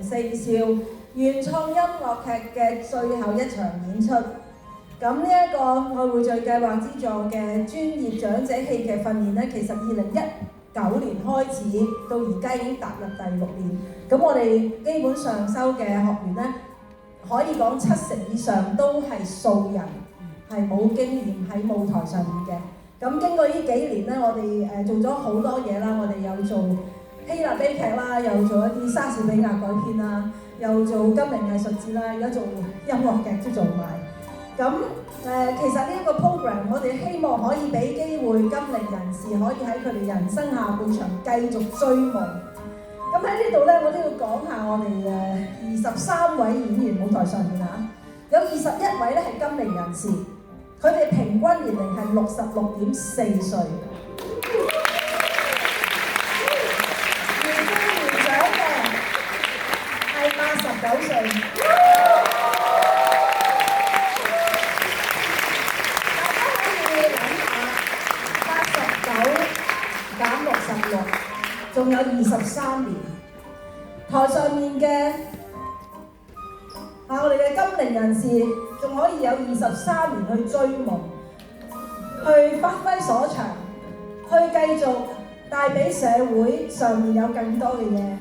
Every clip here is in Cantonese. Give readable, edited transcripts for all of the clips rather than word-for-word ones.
四少原創音樂劇嘅最後一場演出。咁呢一個愛匯聚計劃資助嘅專業長者戲劇訓練咧，其實2019年開始到而家已經踏入第6年。咁我哋基本上收嘅學員咧，可以講70%以上都係素人，係冇經驗喺舞台上面嘅。咁經過呢幾年咧，我哋做咗好多嘢啦，我哋有做希臘悲劇啦，又做一啲莎士比亞改編啦，又做金陵藝術節啦，而家做音樂劇都做埋。咁其實呢一個 program， 我哋希望可以俾機會金齡人士可以喺佢哋人生下半場繼續追夢。咁喺呢度咧，我都要講下我哋23位演員舞台上面有21位咧係金齡人士，佢哋平均年齡係66.4歲。年長嘅係89歲。仲有23年，台上面嘅我哋嘅金齡人士仲可以有23年去追夢，去發揮所長，去繼續帶俾社會上面有更多嘅嘢，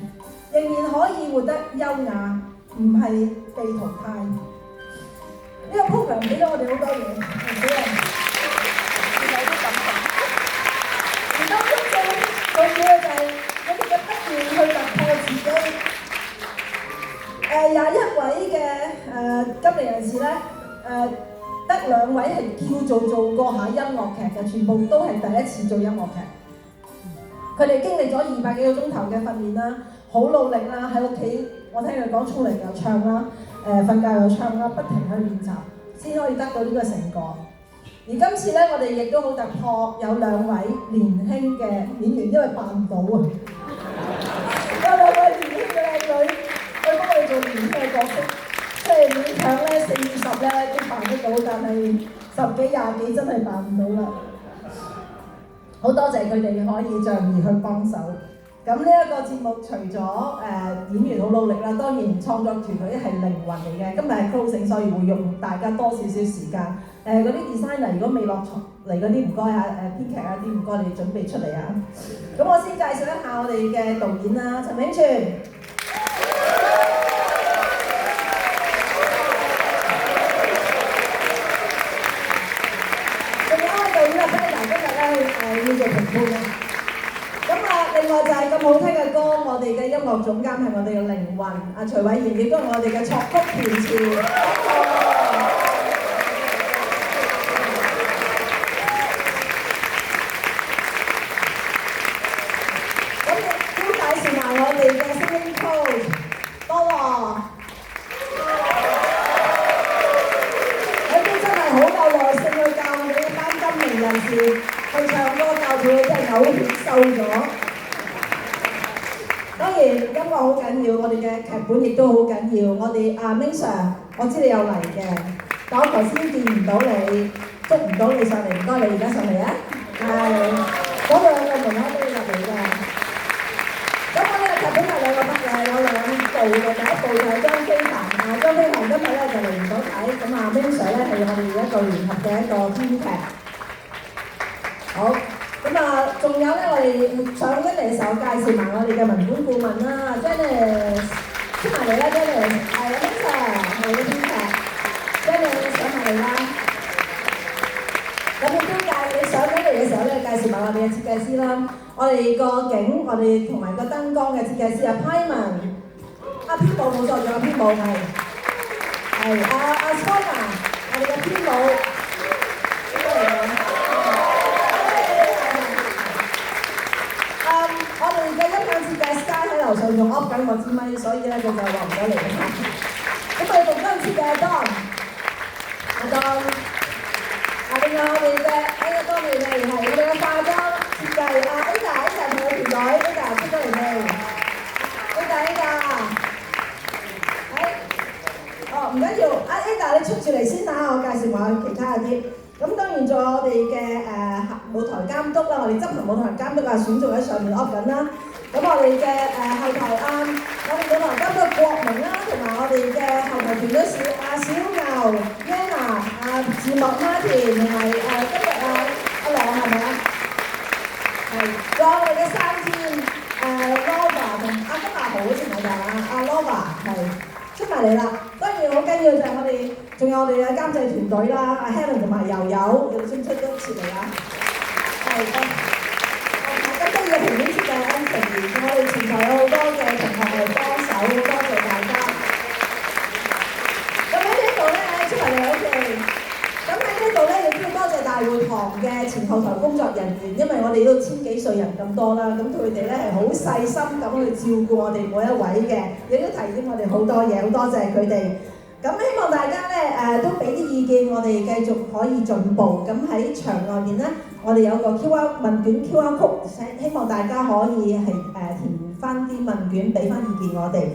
仍然可以活得優雅，唔係被淘汰。呢個 program 俾咗我哋好多嘢，俾人有啲感動。而當中最重要嘅就係我哋嘅不斷去突破自己。21位嘅金齡人士咧，得2位係叫做過下音樂劇嘅，全部都係第一次做音樂劇。佢哋經歷咗200幾個鐘頭嘅訓練啦，好努力啦，喺屋企我聽佢講沖涼又唱啦，瞓覺又唱啦，不停去練習，先可以得到呢個成果。而今次咧，我哋亦都好突破，有2位年輕嘅演員，因為扮唔到啊，有2位年輕嘅靚女去幫我哋做年輕嘅角色，即係勉強咧40咧都扮得到，但係10幾20幾真係扮唔到啦。好多謝佢哋可以仗義去幫手。咁呢一個節目除咗演員好努力啦，當然創作團隊係靈魂嚟嘅。今日係 closing， 所以會用大家多少少時間。嗰啲 designer 如果未落場嚟嗰啲唔該啊，編劇啊啲唔該你準備出嚟啊。咁我先介紹一下我哋嘅導演啦，陳永全。仲有一位導演啊 Peter 今日咧要做評判嘅。另外就係咁好聽嘅歌，我哋嘅音樂總監係我哋嘅靈魂，徐偉賢亦都係我哋嘅作曲填詞。咁亦都介紹埋我哋嘅 singing coach 菠蘿，佢都真係好有耐性去教我哋一班金齡人士去唱歌，教佢真係嘔血瘦咗。當然音樂好緊要，我哋嘅劇本亦都好緊要。我哋Ming Sir， 我知你有嚟嘅，但我頭先見唔到你，捉唔到你上嚟，唔該你而家上嚟啊！係，嗰2個門口都要入嚟㗎。咁我呢個劇本有2個筆嘅，有2部嘅，第一部就係張飛鵬，張飛鵬今日咧就嚟唔到睇，咁Ming Sir咧係我哋一個聯合嘅一個編劇。好。仲有咧，我哋上緊嚟嘅時候介紹埋我哋嘅文本顧問啦 ，Janice 出埋嚟啦 ，Janice 係Ming Sir係嘅編劇 ，Janice 上埋嚟啦。咁亦都你上緊嚟嘅時候咧，介紹埋我哋嘅設計師啦，我哋個景，我哋同埋個燈光嘅設計師Pyman， 編舞冇錯，仲有編舞係Sona， 我哋嘅編舞。樓上仲噏緊我支咪，所以咧佢就落唔到嚟啦。咁我哋動燈設計阿Don，另外我哋嘅當年係我哋嘅化妝設計Ada 同佢團隊 Ada 出咗嚟未 ？Ada 唔緊要，Ada 你出住嚟先啦，我介紹埋其他啲。咁當然仲有我哋嘅舞台監督啦，我哋執行舞台監督選仲喺上面噏緊啦。咁我哋嘅後台我哋舞台監督郭哋嘅後台團隊小牛、Yana、字幕 Martin 同埋今日阿羅係咪啊？係，仲有我哋嘅3天Lova 同今日豪好似咪就係阿 Lova 係出埋嚟啦。當然好緊要就係我哋仲有我哋嘅監製團隊啦，阿 Helen 同埋柔柔，你先出多次嚟啊！係今日嘅評選設計Anthony，我哋前台有好多嘅同學嚟幫手，好多謝大家。咁喺呢度咧，出嚟你 OK。咁喺呢度咧，亦都多謝大會堂嘅前後台工作人員，因為我哋都千幾歲人咁多啦，咁佢哋咧係好細心咁去照顧我哋每一位嘅，亦都提點我哋好多嘢，好多謝佢哋。咁希望大家咧都俾啲意見，我哋繼續可以進步。咁喺場外面咧，我哋有個 QR 問卷 QR code，希望大家可以係填翻啲問卷，俾翻意見我哋。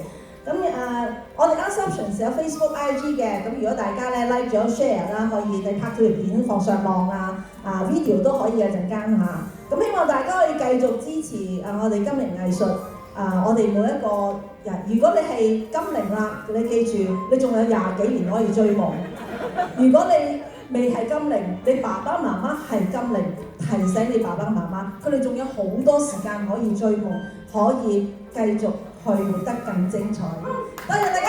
咁我哋 Assumptions 有 Facebook、IG 嘅，咁如果大家咧 like 咗 share 啦，可以你拍咗條片放上網video 都可以嘅陣間嚇。咁希望大家可以繼續支持我哋金陵藝術。我哋每一個人，如果你係金陵啦，你記住，你仲有20幾年可以追夢。如果你未係金陵，你爸爸媽媽係金陵，提醒你爸爸媽媽，佢哋仲有好多時間可以追夢，可以繼續去活得更精彩。多謝大家。